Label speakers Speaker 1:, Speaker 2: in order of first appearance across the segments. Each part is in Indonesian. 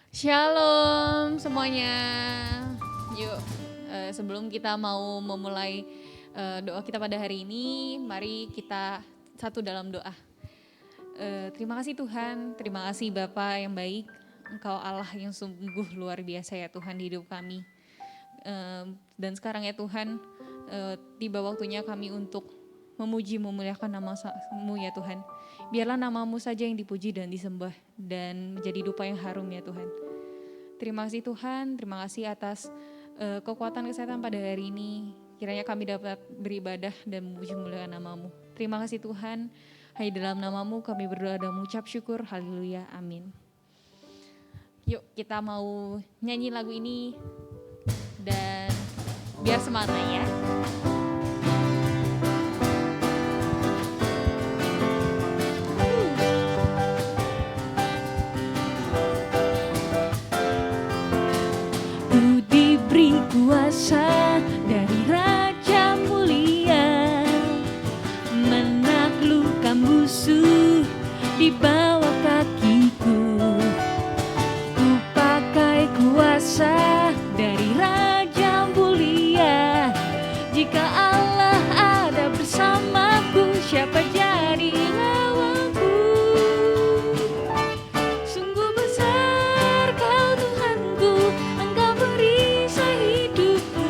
Speaker 1: Shalom semuanya. Yuk, sebelum kita mau memulai doa kita pada hari ini, mari kita satu dalam doa. Terima kasih Tuhan, terima kasih Bapa yang baik. Engkau Allah yang sungguh luar biasa ya Tuhan di hidup kami. Dan sekarang ya Tuhan, tiba waktunya kami untuk memuji memuliakan nama-Mu ya Tuhan. Biarlah nama-Mu saja yang dipuji dan disembah dan menjadi dupa yang harum ya Tuhan. Terima kasih Tuhan, terima kasih atas kekuatan kesehatan pada hari ini. Kiranya kami dapat beribadah dan memuji memuliakan nama-Mu. Terima kasih Tuhan, hanya dalam nama-Mu kami berdoa dan mengucap syukur. Haleluya, amin. Yuk kita mau nyanyi lagu ini dan biar semangat ya.
Speaker 2: Ku diberi kuasa dari Raja Mulia, menaklukkan musuh di bawah kakiku. Ku pakai kuasa dari Raja Mulia. Jika Allah ada bersamaku, siapa jadi lawanku? Sungguh besar Kau Tuhanku, Engkau perisai hidupku.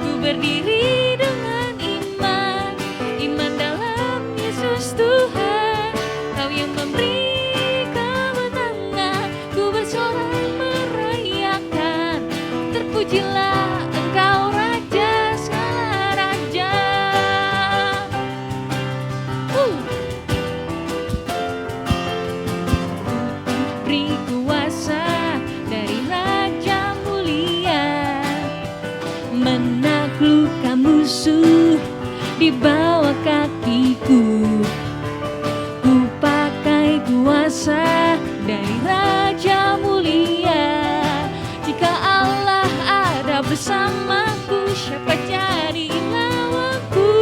Speaker 2: Ku berdiri dengan iman, iman dalam Yesus Tuhan. Kau yang memberi kemenangan, ku bersorak merayakan. Terpujilah Engkau Raja segala raja. Beri kuasa dari Raja Mulia, menaklukkan musuh di bawah kakiku. Ku pakai kuasa dari Raja Mulia. Jika Allah ada bersamaku, siapa jadi lawanku?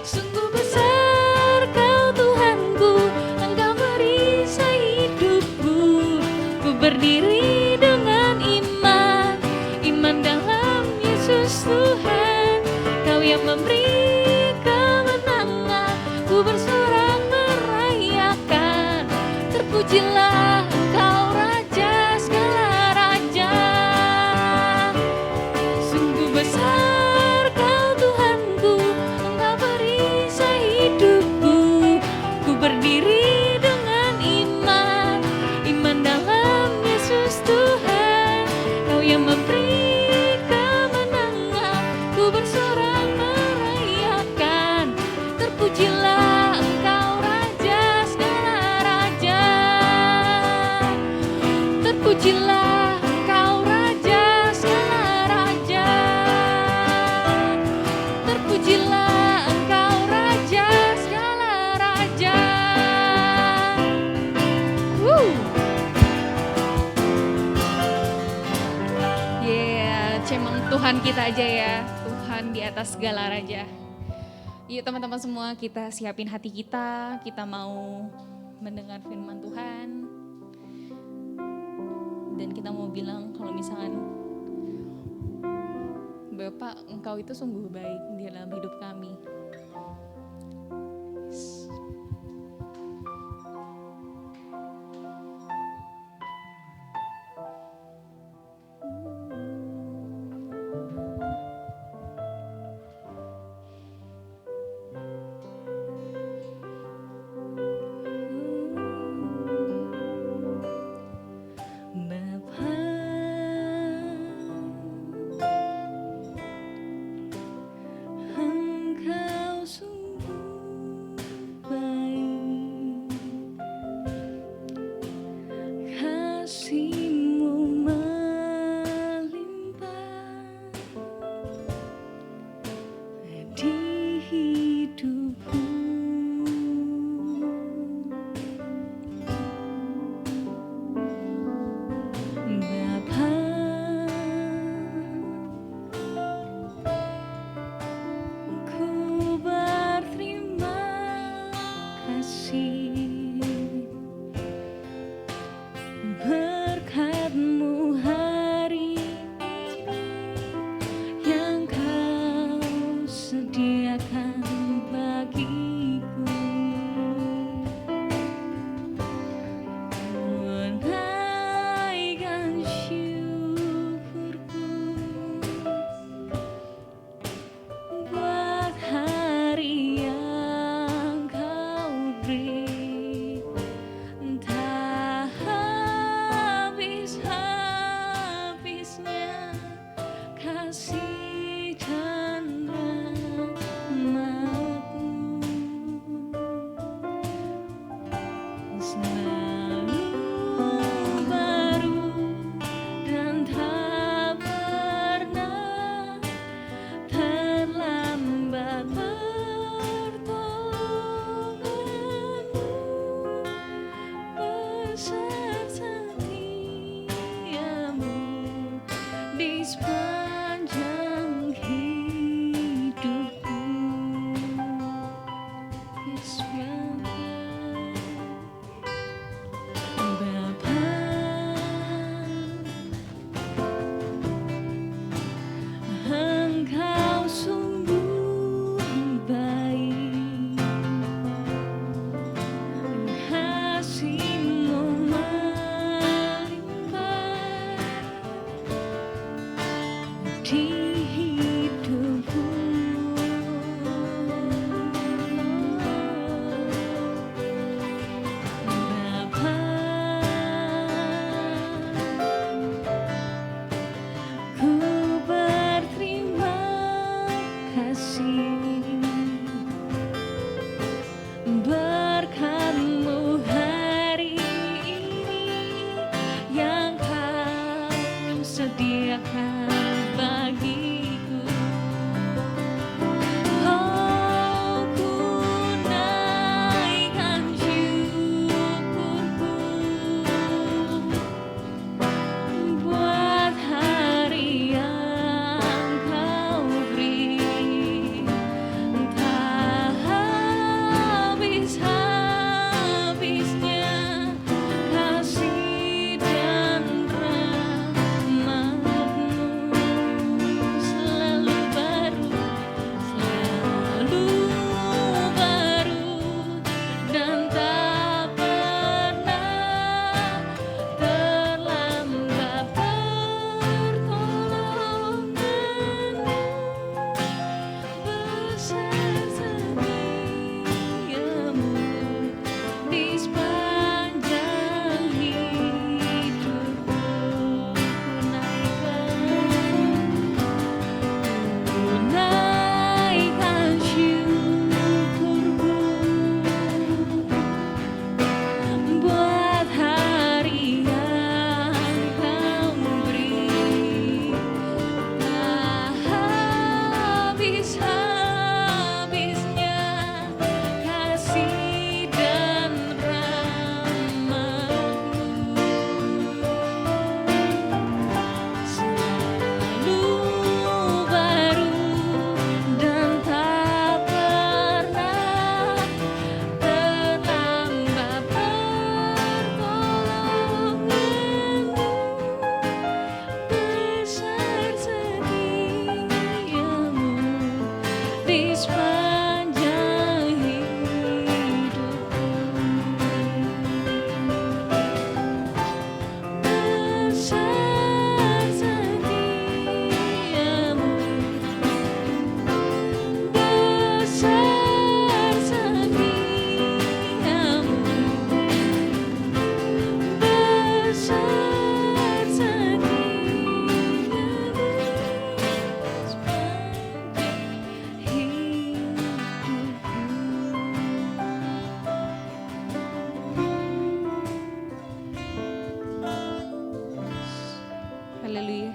Speaker 2: Sungguh besar Kau Tuhanku, Engkau perisai hidupku. Ku berdiri dengan iman, iman dalam Yesus Tuhan. Kau yang memberi kemenangan, ku bersorak merayakan. Terpujilah Engkau Raja segala raja. Sungguh besar Kau Tuhanku, Engkau perisai hidupku. Ku berdiri dengan iman, iman dalam Yesus Tuhan. Kau yang memberi kemenangan, ku bersorak merayakan. Terpujilah Engkau Raja segala raja. Terpujilah Engkau Raja segala raja. Terpujilah Engkau Raja segala raja.
Speaker 1: Cemang Tuhan kita aja ya, Tuhan di atas segala raja. Yuk teman-teman semua, kita siapin hati kita mau mendengar firman Tuhan. Dan kita mau bilang kalau misalkan Bapak, Engkau itu sungguh baik di dalam hidup kami.
Speaker 2: Engkau besar setiamu di sepanjang hidupku. Yesus Bapa, Engkau sungguh baik, kasih-Mu melimpah di hidupku. Bapa, ku berterima kasih berkat-Mu hari ini yang Kau sediakan bagiku. Oh, ku naikkan syukurku buat hari yang Kau beri. Tak habis-habisnya kasih dan rahmat-Mu selalu baru dan tak pernah terlambat pertolongan-Mu. Besar setiamu di sepanjang hidupku. Ku naikkan syukurku buat hari yang Kau beri. Tak habis-habisnya kasih dan rahmat-Mu selalu baru dan tak pernah terlambat pertolongan-Mu. Besar setiamu di sepanjang hidupku. Besar setiamu, besar setiamu, besar setiamu sepanjang hidupku.
Speaker 1: Haleluya.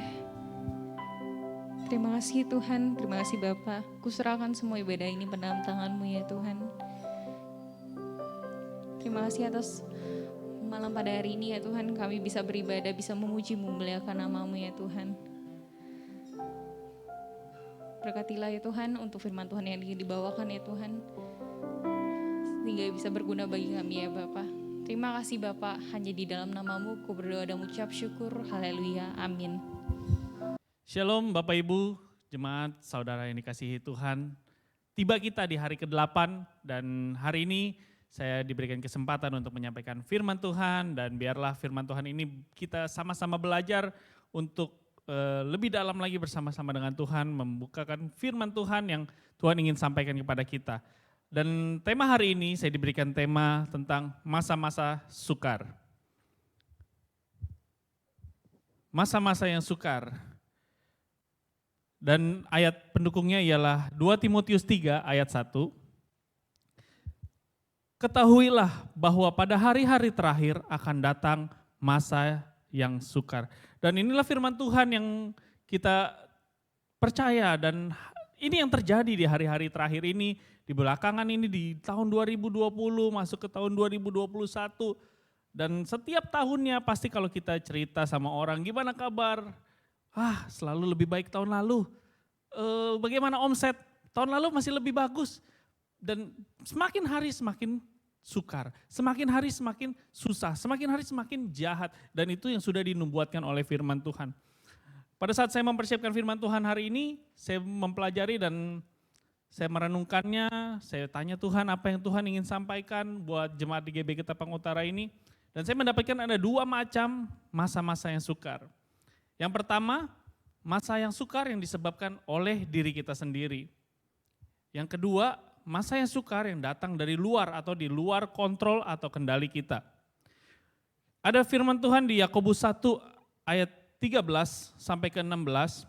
Speaker 1: Terima kasih Tuhan, terima kasih Bapa. Kuserahkan semua ibadah ini pada dalam tangan-Mu ya Tuhan. Terima kasih atas malam pada hari ini ya Tuhan, kami bisa beribadah, bisa memuji memuliakan nama-Mu ya Tuhan. Berkatilah ya Tuhan untuk firman Tuhan yang ingin dibawakan ya Tuhan, sehingga bisa berguna bagi kami ya Bapa. Terima kasih Bapa, hanya di dalam nama-Mu ku berdoa dan mengucap syukur. Haleluya, amin.
Speaker 3: Shalom Bapak Ibu, jemaat saudara yang dikasihi Tuhan. Tiba kita di hari ke-8 dan hari ini saya diberikan kesempatan untuk menyampaikan firman Tuhan, dan biarlah firman Tuhan ini kita sama-sama belajar untuk lebih dalam lagi bersama-sama dengan Tuhan, membukakan firman Tuhan yang Tuhan ingin sampaikan kepada kita. Dan tema hari ini saya diberikan tema tentang masa-masa sukar. Masa-masa yang sukar. Dan ayat pendukungnya ialah 2 Timotius 3 ayat 1. Ketahuilah bahwa pada hari-hari terakhir akan datang masa yang sukar. Dan inilah firman Tuhan yang kita percaya, dan ini yang terjadi di hari-hari terakhir ini, di belakangan ini di tahun 2020 masuk ke tahun 2021. Dan setiap tahunnya pasti kalau kita cerita sama orang, gimana kabar? Selalu lebih baik tahun lalu. Bagaimana omset? Tahun lalu masih lebih bagus. Dan semakin hari semakin sukar, semakin hari semakin susah, semakin hari semakin jahat. Dan itu yang sudah dinubuatkan oleh firman Tuhan. Pada saat saya mempersiapkan firman Tuhan hari ini, saya mempelajari dan saya merenungkannya, saya tanya Tuhan apa yang Tuhan ingin sampaikan buat jemaat di GBI Ketapang Utara ini. Dan saya mendapatkan ada 2 macam masa-masa yang sukar. Yang pertama, masa yang sukar yang disebabkan oleh diri kita sendiri. Yang kedua, masa yang sukar yang datang dari luar atau di luar kontrol atau kendali kita. Ada firman Tuhan di Yakobus 1 ayat 13 sampai ke 16.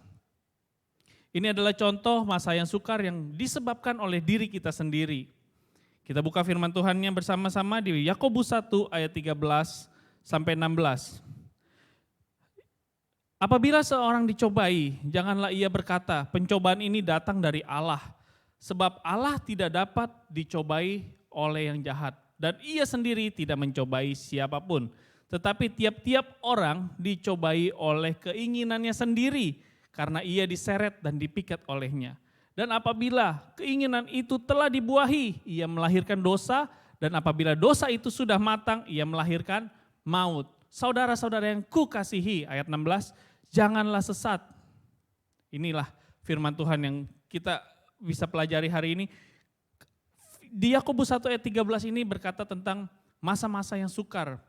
Speaker 3: Ini adalah contoh masa yang sukar yang disebabkan oleh diri kita sendiri. Kita buka firman Tuhannya bersama-sama di Yakobus 1 ayat 13 sampai 16. Apabila seorang dicobai, janganlah ia berkata, pencobaan ini datang dari Allah. Sebab Allah tidak dapat dicobai oleh yang jahat. Dan ia sendiri tidak mencobai siapapun. Tetapi tiap-tiap orang dicobai oleh keinginannya sendiri. Karena ia diseret dan dipikat olehnya. Dan apabila keinginan itu telah dibuahi, ia melahirkan dosa. Dan apabila dosa itu sudah matang, ia melahirkan maut. Saudara-saudara yang kukasihi, ayat 16, janganlah sesat. Inilah firman Tuhan yang kita bisa pelajari hari ini. Di Yakobus 1 ayat 13 ini berkata tentang masa-masa yang sukar.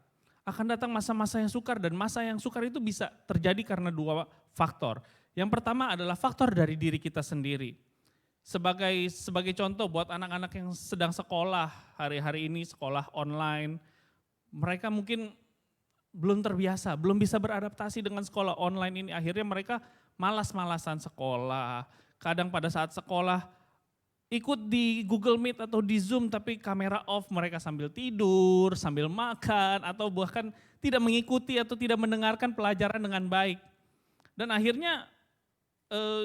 Speaker 3: Akan datang masa-masa yang sukar dan masa yang sukar itu bisa terjadi karena 2 faktor. Yang pertama adalah faktor dari diri kita sendiri. Sebagai contoh buat anak-anak yang sedang sekolah hari-hari ini, sekolah online, mereka mungkin belum terbiasa, belum bisa beradaptasi dengan sekolah online ini. Akhirnya mereka malas-malasan sekolah. Kadang pada saat sekolah ikut di Google Meet atau di Zoom tapi kamera off, mereka sambil tidur, sambil makan, atau bahkan tidak mengikuti atau tidak mendengarkan pelajaran dengan baik. Dan akhirnya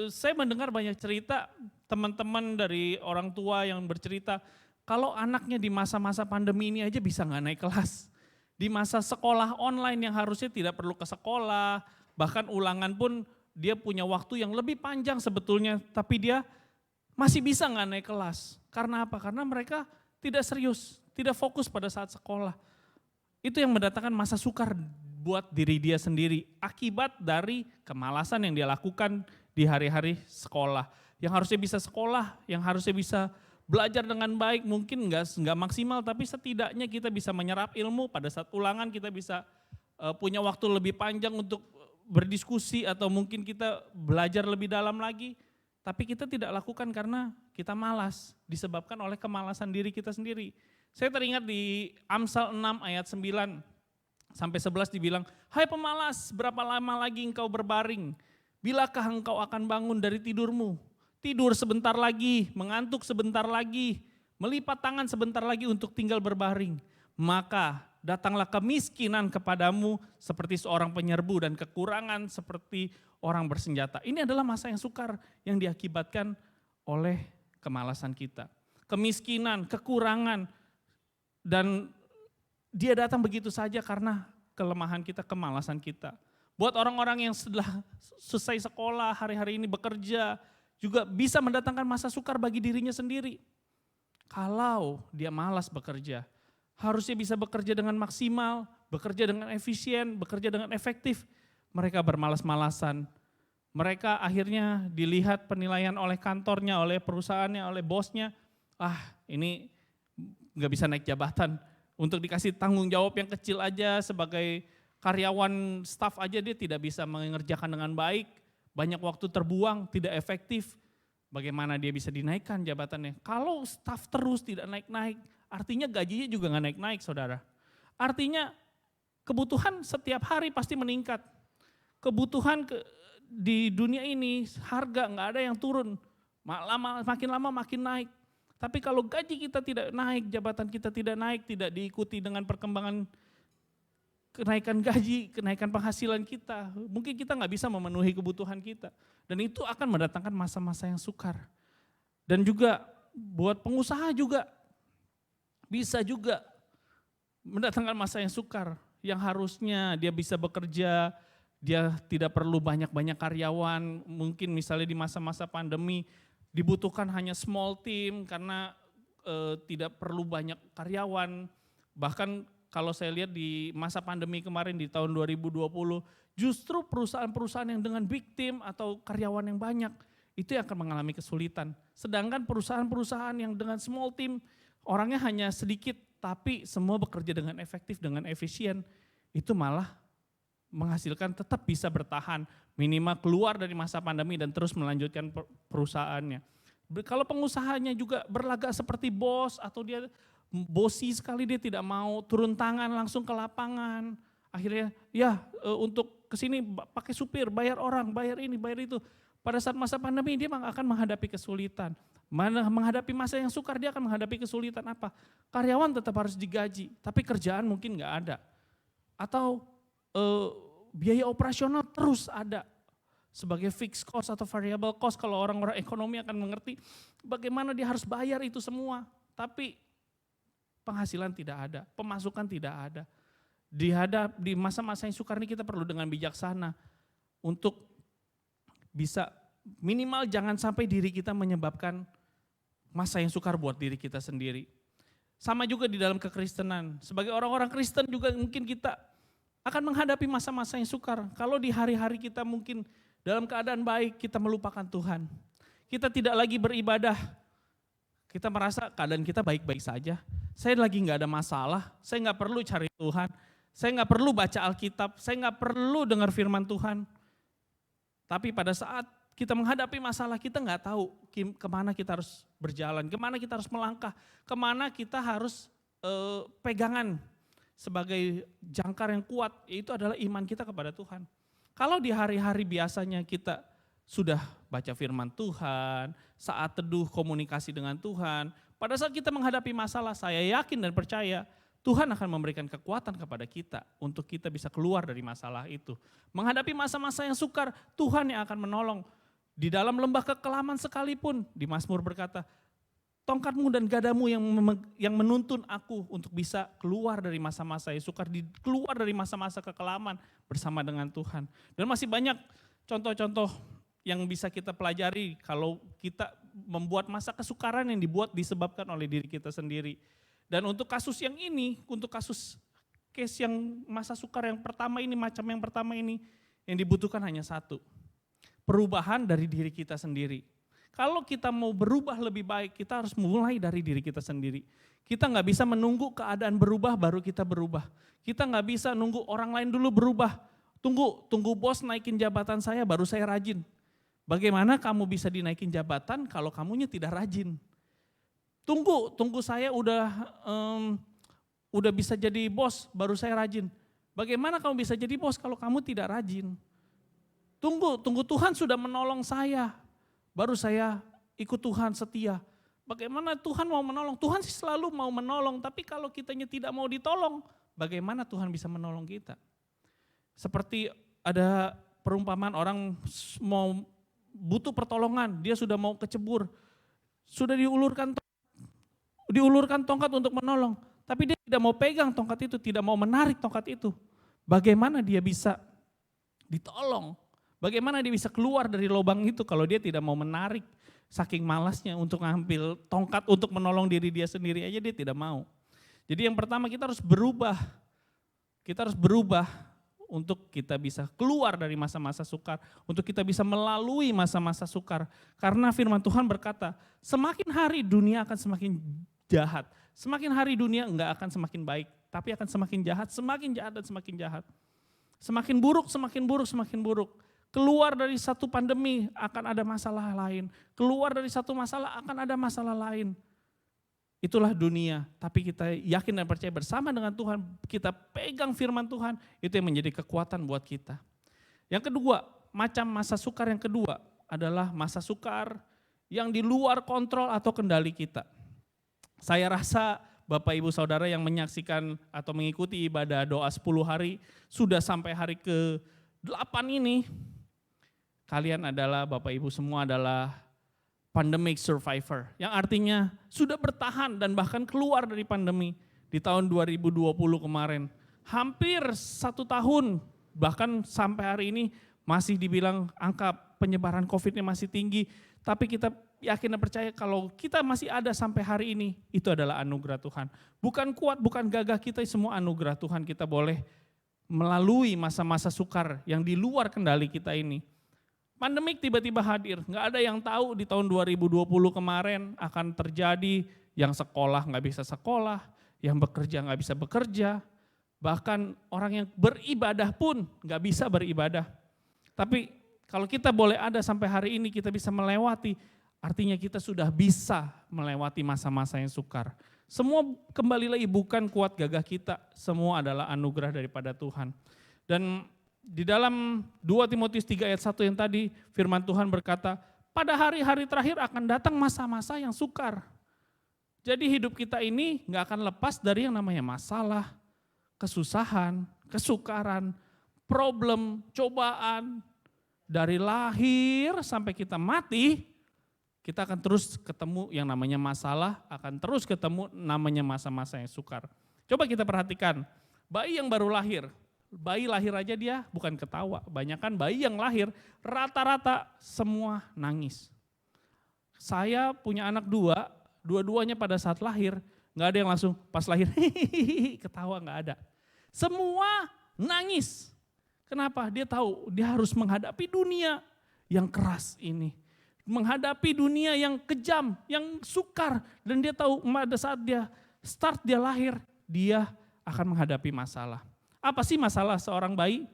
Speaker 3: saya mendengar banyak cerita teman-teman dari orang tua yang bercerita, kalau anaknya di masa-masa pandemi ini aja bisa nggak naik kelas. Di masa sekolah online yang harusnya tidak perlu ke sekolah, bahkan ulangan pun dia punya waktu yang lebih panjang sebetulnya, tapi dia masih bisa nggak naik kelas. Karena apa? Karena mereka tidak serius, tidak fokus pada saat sekolah. Itu yang mendatangkan masa sukar buat diri dia sendiri, akibat dari kemalasan yang dia lakukan di hari-hari sekolah. Yang harusnya bisa sekolah, yang harusnya bisa belajar dengan baik, mungkin nggak maksimal, tapi setidaknya kita bisa menyerap ilmu pada saat ulangan, kita bisa punya waktu lebih panjang untuk berdiskusi atau mungkin kita belajar lebih dalam lagi. Tapi kita tidak lakukan karena kita malas, disebabkan oleh kemalasan diri kita sendiri. Saya teringat di Amsal 6 ayat 9 sampai 11 dibilang, hai pemalas, berapa lama lagi engkau berbaring? Bilakah engkau akan bangun dari tidurmu? Tidur sebentar lagi, mengantuk sebentar lagi, melipat tangan sebentar lagi untuk tinggal berbaring. Maka datanglah kemiskinan kepadamu seperti seorang penyerbu dan kekurangan seperti orang bersenjata. Ini adalah masa yang sukar yang diakibatkan oleh kemalasan kita. Kemiskinan, kekurangan, dan dia datang begitu saja karena kelemahan kita, kemalasan kita. Buat orang-orang yang setelah selesai sekolah, hari-hari ini bekerja, juga bisa mendatangkan masa sukar bagi dirinya sendiri. Kalau dia malas bekerja, harusnya bisa bekerja dengan maksimal, bekerja dengan efisien, bekerja dengan efektif. Mereka bermalas-malasan. Mereka akhirnya dilihat penilaian oleh kantornya, oleh perusahaannya, oleh bosnya. Ini gak bisa naik jabatan. Untuk dikasih tanggung jawab yang kecil aja sebagai karyawan staff aja dia tidak bisa mengerjakan dengan baik. Banyak waktu terbuang, tidak efektif. Bagaimana dia bisa dinaikkan jabatannya? Kalau staff terus tidak naik-naik, artinya gajinya juga gak naik-naik, saudara. Artinya kebutuhan setiap hari pasti meningkat. Kebutuhan di dunia ini harga gak ada yang turun. Makin lama makin naik. Tapi kalau gaji kita tidak naik, jabatan kita tidak naik, tidak diikuti dengan perkembangan kenaikan gaji, kenaikan penghasilan kita, mungkin kita nggak bisa memenuhi kebutuhan kita. Dan itu akan mendatangkan masa-masa yang sukar. Dan juga buat pengusaha juga bisa juga mendatangkan masa yang sukar, yang harusnya dia bisa bekerja, dia tidak perlu banyak-banyak karyawan, mungkin misalnya di masa-masa pandemi dibutuhkan hanya small team karena tidak perlu banyak karyawan. Bahkan kalau saya lihat di masa pandemi kemarin di tahun 2020, justru perusahaan-perusahaan yang dengan big team atau karyawan yang banyak, itu yang akan mengalami kesulitan. Sedangkan perusahaan-perusahaan yang dengan small team, orangnya hanya sedikit, tapi semua bekerja dengan efektif, dengan efisien, itu malah menghasilkan tetap bisa bertahan, minimal keluar dari masa pandemi dan terus melanjutkan perusahaannya. Kalau pengusahanya juga berlagak seperti bos atau dia bosi sekali, dia tidak mau turun tangan langsung ke lapangan, akhirnya ya untuk kesini pakai supir, bayar orang, bayar ini, bayar itu. Pada saat masa pandemi dia akan menghadapi kesulitan. Menghadapi masa yang sukar dia akan menghadapi kesulitan apa? Karyawan tetap harus digaji, tapi kerjaan mungkin nggak ada. Atau biaya operasional terus ada sebagai fixed cost atau variable cost. Kalau orang-orang ekonomi akan mengerti bagaimana dia harus bayar itu semua. Tapi penghasilan tidak ada, pemasukan tidak ada. Di masa-masa yang sukar ini kita perlu dengan bijaksana untuk bisa minimal jangan sampai diri kita menyebabkan masa yang sukar buat diri kita sendiri. Sama juga di dalam kekristenan. Sebagai orang-orang Kristen juga mungkin kita akan menghadapi masa-masa yang sukar. Kalau di hari-hari kita mungkin dalam keadaan baik kita melupakan Tuhan. Kita tidak lagi beribadah. Kita merasa keadaan kita baik-baik saja. Saya lagi nggak ada masalah, saya nggak perlu cari Tuhan. Saya nggak perlu baca Alkitab, saya nggak perlu dengar firman Tuhan. Tapi pada saat kita menghadapi masalah, kita nggak tahu kemana kita harus berjalan, kemana kita harus melangkah, kemana kita harus pegangan sebagai jangkar yang kuat, yaitu adalah iman kita kepada Tuhan. Kalau di hari-hari biasanya kita sudah baca firman Tuhan, saat teduh komunikasi dengan Tuhan, pada saat kita menghadapi masalah, saya yakin dan percaya Tuhan akan memberikan kekuatan kepada kita untuk kita bisa keluar dari masalah itu. Menghadapi masa-masa yang sukar, Tuhan yang akan menolong. Di dalam lembah kekelaman sekalipun, di Mazmur berkata, tongkatmu dan gadamu yang menuntun aku untuk bisa keluar dari masa-masa yang sukar, keluar dari masa-masa kekelaman bersama dengan Tuhan. Dan masih banyak contoh-contoh yang bisa kita pelajari kalau kita membuat masa kesukaran yang disebabkan oleh diri kita sendiri. Dan untuk kasus yang ini, untuk kasus case yang masa sukar yang pertama ini, macam yang pertama ini, yang dibutuhkan hanya satu. Perubahan dari diri kita sendiri. Kalau kita mau berubah lebih baik, kita harus mulai dari diri kita sendiri. Kita nggak bisa menunggu keadaan berubah baru kita berubah. Kita nggak bisa nunggu orang lain dulu berubah. Tunggu bos naikin jabatan saya baru saya rajin. Bagaimana kamu bisa dinaikin jabatan kalau kamunya tidak rajin? Tunggu saya udah bisa jadi bos baru saya rajin. Bagaimana kamu bisa jadi bos kalau kamu tidak rajin? Tunggu Tuhan sudah menolong saya, baru saya ikut Tuhan setia. Bagaimana Tuhan mau menolong? Tuhan sih selalu mau menolong, tapi kalau kitanya tidak mau ditolong, bagaimana Tuhan bisa menolong kita? Seperti ada perumpamaan orang butuh pertolongan, dia sudah mau kecebur, sudah diulurkan tongkat untuk menolong, tapi dia tidak mau pegang tongkat itu, tidak mau menarik tongkat itu. Bagaimana dia bisa ditolong? Bagaimana dia bisa keluar dari lubang itu kalau dia tidak mau menarik, saking malasnya untuk ngambil tongkat untuk menolong diri dia sendiri aja dia tidak mau. Jadi yang pertama kita harus berubah. Kita harus berubah untuk kita bisa keluar dari masa-masa sukar, untuk kita bisa melalui masa-masa sukar. Karena firman Tuhan berkata, semakin hari dunia akan semakin jahat. Semakin hari dunia enggak akan semakin baik, tapi akan semakin jahat dan semakin jahat. Semakin buruk, semakin buruk, semakin buruk. Keluar dari satu pandemi akan ada masalah lain. Keluar dari satu masalah akan ada masalah lain. Itulah dunia, tapi kita yakin dan percaya bersama dengan Tuhan, kita pegang firman Tuhan, itu yang menjadi kekuatan buat kita. Yang kedua, macam masa sukar yang kedua adalah masa sukar yang di luar kontrol atau kendali kita. Saya rasa Bapak Ibu Saudara yang menyaksikan atau mengikuti ibadah doa 10 hari, sudah sampai hari ke-8 ini, kalian adalah, Bapak Ibu semua adalah pandemic survivor. Yang artinya sudah bertahan dan bahkan keluar dari pandemi. di tahun 2020 kemarin. Hampir 1 tahun, bahkan sampai hari ini masih dibilang angka penyebaran COVID-nya masih tinggi. Tapi kita yakin dan percaya kalau kita masih ada sampai hari ini, itu adalah anugerah Tuhan. Bukan kuat, bukan gagah kita, semua anugerah Tuhan. Kita boleh melalui masa-masa sukar yang di luar kendali kita ini. Pandemik tiba-tiba hadir, nggak ada yang tahu di tahun 2020 kemarin akan terjadi yang sekolah nggak bisa sekolah, yang bekerja nggak bisa bekerja, bahkan orang yang beribadah pun nggak bisa beribadah. Tapi kalau kita boleh ada sampai hari ini, kita bisa melewati, artinya kita sudah bisa melewati masa-masa yang sukar. Semua kembali lagi bukan kuat gagah kita, semua adalah anugerah daripada Tuhan. Dan di dalam 2 Timotius 3 ayat 1 yang tadi firman Tuhan berkata, pada hari-hari terakhir akan datang masa-masa yang sukar. Jadi hidup kita ini gak akan lepas dari yang namanya masalah, kesusahan, kesukaran, problem, cobaan. Dari lahir sampai kita mati, kita akan terus ketemu yang namanya masalah, akan terus ketemu namanya masa-masa yang sukar. Coba kita perhatikan, bayi yang baru lahir, bayi lahir aja dia bukan ketawa, banyakan bayi yang lahir rata-rata semua nangis. Saya punya anak 2, dua-duanya pada saat lahir, gak ada yang langsung pas lahir ketawa, gak ada. Semua nangis. Kenapa? Dia tahu dia harus menghadapi dunia yang keras ini. Menghadapi dunia yang kejam, yang sukar. Dan dia tahu pada saat dia lahir, dia akan menghadapi masalah. Apa sih masalah seorang bayi?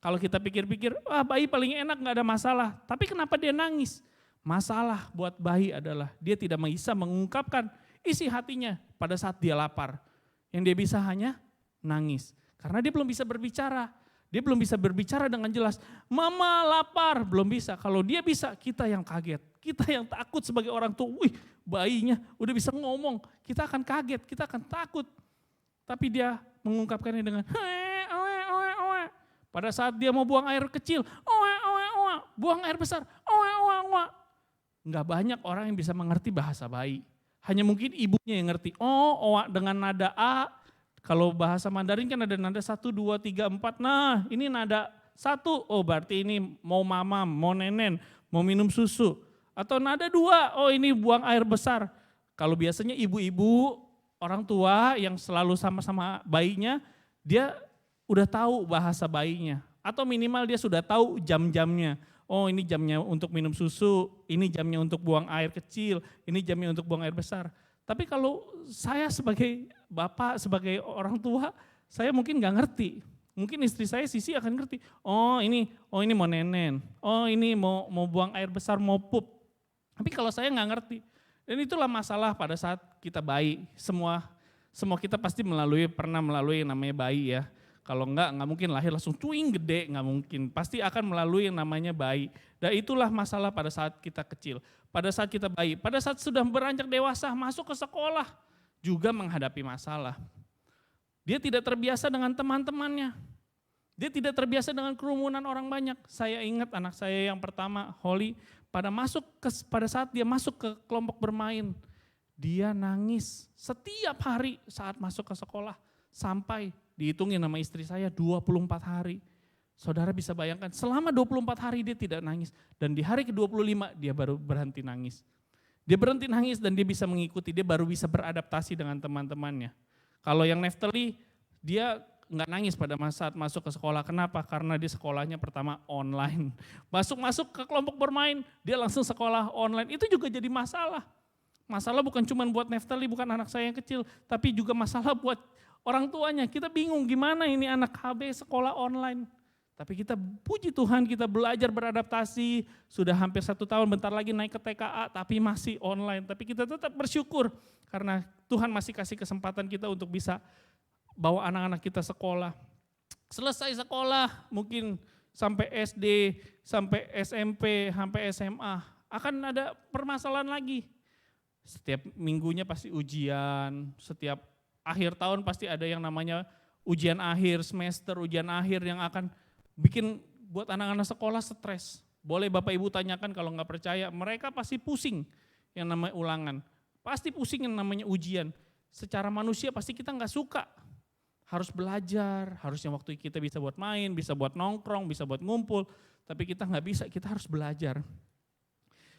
Speaker 3: Kalau kita pikir-pikir, bayi paling enak gak ada masalah. Tapi kenapa dia nangis? Masalah buat bayi adalah dia tidak bisa mengungkapkan isi hatinya pada saat dia lapar. Yang dia bisa hanya nangis. Karena dia belum bisa berbicara. Dia belum bisa berbicara dengan jelas, mama lapar, belum bisa. Kalau dia bisa, kita yang kaget. Kita yang takut sebagai orang tua, wih bayinya udah bisa ngomong. Kita akan kaget, kita akan takut. Tapi dia mengungkapkannya dengan oe. Pada saat dia mau buang air kecil, oe. Buang air besar, oe. Enggak banyak orang yang bisa mengerti bahasa bayi. Hanya mungkin ibunya yang ngerti, oa dengan nada A. Kalau bahasa Mandarin kan ada nada 1, 2, 3, 4. Nah ini nada 1, berarti ini mau mama, mau nenen, mau minum susu. Atau nada 2, ini buang air besar. Kalau biasanya ibu-ibu, orang tua yang selalu sama-sama bayinya, dia udah tahu bahasa bayinya. Atau minimal dia sudah tahu jam-jamnya. Oh ini jamnya untuk minum susu, ini jamnya untuk buang air kecil, ini jamnya untuk buang air besar. Tapi kalau saya sebagai bapak, sebagai orang tua, saya mungkin gak ngerti. Mungkin istri saya Sisi akan ngerti. Oh ini mau nenen. Oh ini mau buang air besar, mau pup. Tapi kalau saya gak ngerti. Dan itulah masalah pada saat kita bayi. Semua kita pasti pernah melalui yang namanya bayi ya. Kalau enggak mungkin lahir langsung cuing gede, enggak mungkin. Pasti akan melalui yang namanya bayi. Dan itulah masalah pada saat kita kecil. Pada saat kita bayi, pada saat sudah beranjak dewasa, masuk ke sekolah, juga menghadapi masalah. Dia tidak terbiasa dengan teman-temannya. Dia tidak terbiasa dengan kerumunan orang banyak. Saya ingat anak saya yang pertama, Holly, pada saat dia masuk ke kelompok bermain, dia nangis setiap hari saat masuk ke sekolah. Sampai dihitungin sama istri saya 24 hari. Saudara bisa bayangkan selama 24 hari dia tidak nangis. Dan di hari ke-25 dia baru berhenti nangis. Dia berhenti nangis dan dia bisa mengikuti, dia baru bisa beradaptasi dengan teman-temannya. Kalau yang Neftali, dia nggak nangis pada saat masuk ke sekolah. Kenapa? Karena dia sekolahnya pertama online. Masuk ke kelompok bermain, dia langsung sekolah online. Itu juga jadi masalah. Masalah bukan cuma buat Neftali, bukan anak saya yang kecil, tapi juga masalah buat orang tuanya. Kita bingung gimana ini anak KB sekolah online. Tapi kita puji Tuhan, kita belajar beradaptasi, sudah hampir 1 tahun, bentar lagi naik ke TKA, tapi masih online. Tapi kita tetap bersyukur, karena Tuhan masih kasih kesempatan kita untuk bisa bawa anak-anak kita sekolah. Selesai sekolah, mungkin sampai SD, sampai SMP, sampai SMA, akan ada permasalahan lagi. Setiap minggunya pasti ujian, setiap akhir tahun pasti ada yang namanya ujian akhir, semester, ujian akhir yang akan bikin buat anak-anak sekolah stres. Boleh Bapak Ibu tanyakan kalau nggak percaya, mereka pasti pusing yang namanya ulangan. Pasti pusing yang namanya ujian. secara manusia pasti kita nggak suka. Harus belajar, harusnya waktu kita bisa buat main, bisa buat nongkrong, bisa buat ngumpul. Tapi kita nggak bisa, kita harus belajar.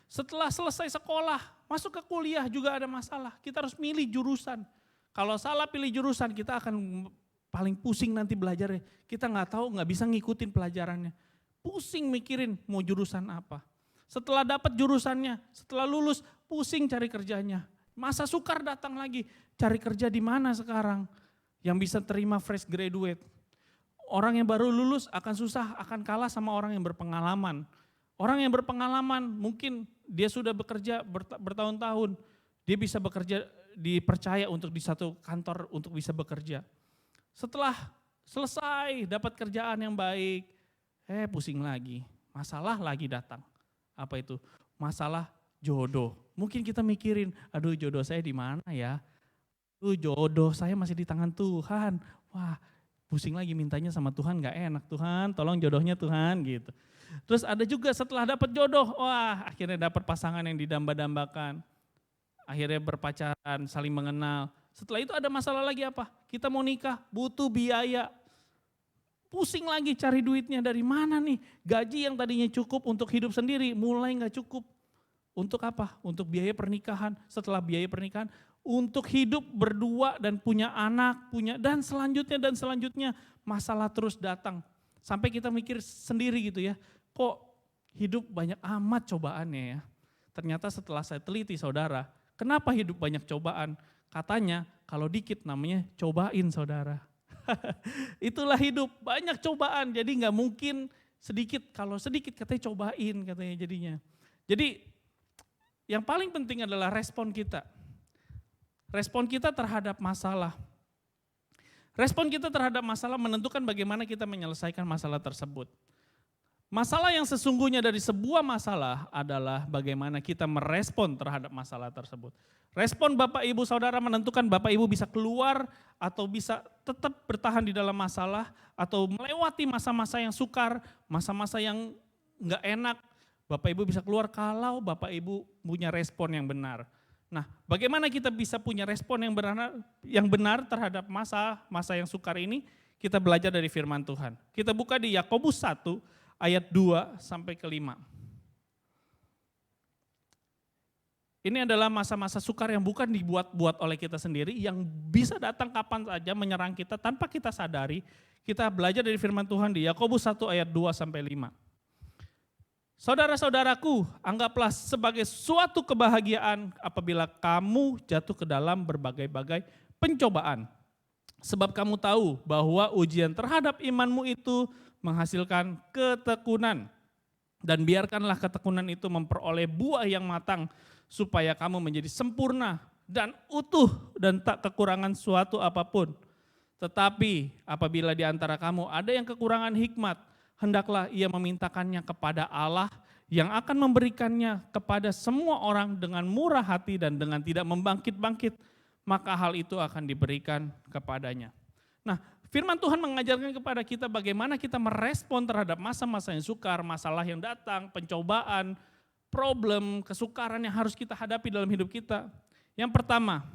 Speaker 3: Setelah selesai sekolah, masuk ke kuliah juga ada masalah. Kita harus milih jurusan. Kalau salah pilih jurusan, kita akan paling pusing nanti belajarnya. Kita nggak tahu, nggak bisa ngikutin pelajarannya. Pusing mikirin mau jurusan apa. Setelah dapat jurusannya, setelah lulus, pusing cari kerjanya. Masa sukar datang lagi, cari kerja di mana sekarang? Yang bisa terima fresh graduate. Orang yang baru lulus akan susah, akan kalah sama orang yang berpengalaman. Orang yang berpengalaman mungkin dia sudah bekerja bertahun-tahun. Dia bisa bekerja, dipercaya untuk di satu kantor untuk bisa bekerja. Setelah selesai dapat kerjaan yang baik, pusing lagi. Masalah lagi datang. Apa itu? Masalah jodoh. Mungkin kita mikirin, aduh jodoh saya di mana ya? Jodoh saya masih di tangan Tuhan. Wah, pusing lagi mintanya sama Tuhan, gak enak. Tuhan, tolong jodohnya Tuhan gitu. Terus ada juga setelah dapat jodoh, wah akhirnya dapat pasangan yang didamba-dambakan. Akhirnya berpacaran, saling mengenal. Setelah itu ada masalah lagi apa? Kita mau nikah, butuh biaya. Pusing lagi cari duitnya dari mana nih? Gaji yang tadinya cukup untuk hidup sendiri, mulai gak cukup. Untuk apa? Untuk biaya pernikahan. Setelah biaya pernikahan, untuk hidup berdua dan punya anak, dan selanjutnya masalah terus datang. Sampai kita mikir sendiri gitu ya, kok hidup banyak amat cobaannya ya. Ternyata setelah saya teliti saudara, kenapa hidup banyak cobaan? Katanya kalau dikit namanya cobain saudara. Itulah hidup, banyak cobaan, jadi gak mungkin sedikit, kalau sedikit katanya cobain katanya jadinya. Jadi yang paling penting adalah respon kita. Respon kita terhadap masalah. Respon kita terhadap masalah menentukan bagaimana kita menyelesaikan masalah tersebut. Masalah yang sesungguhnya dari sebuah masalah adalah bagaimana kita merespon terhadap masalah tersebut. Respon Bapak Ibu Saudara menentukan Bapak Ibu bisa keluar atau bisa tetap bertahan di dalam masalah atau melewati masa-masa yang sukar, masa-masa yang enggak enak. Bapak Ibu bisa keluar kalau Bapak Ibu punya respon yang benar. Nah, bagaimana kita bisa punya respon yang benar terhadap masa yang sukar ini? Kita belajar dari firman Tuhan. Kita buka di Yakobus 1 ayat 2 sampai ke 5. Ini adalah masa-masa sukar yang bukan dibuat-buat oleh kita sendiri, yang bisa datang kapan saja menyerang kita tanpa kita sadari. Kita belajar dari firman Tuhan di Yakobus 1 ayat 2 sampai 5. Saudara-saudaraku, anggaplah sebagai suatu kebahagiaan apabila kamu jatuh ke dalam berbagai-bagai pencobaan. Sebab kamu tahu bahwa ujian terhadap imanmu itu menghasilkan ketekunan. Dan biarkanlah ketekunan itu memperoleh buah yang matang, supaya kamu menjadi sempurna dan utuh dan tak kekurangan suatu apapun. Tetapi apabila di antara kamu ada yang kekurangan hikmat, hendaklah ia memintakannya kepada Allah yang akan memberikannya kepada semua orang dengan murah hati dan dengan tidak membangkit-bangkit, maka hal itu akan diberikan kepadanya. Nah, firman Tuhan mengajarkan kepada kita bagaimana kita merespon terhadap masa-masa yang sukar, masalah yang datang, pencobaan, problem, kesukaran yang harus kita hadapi dalam hidup kita. Yang pertama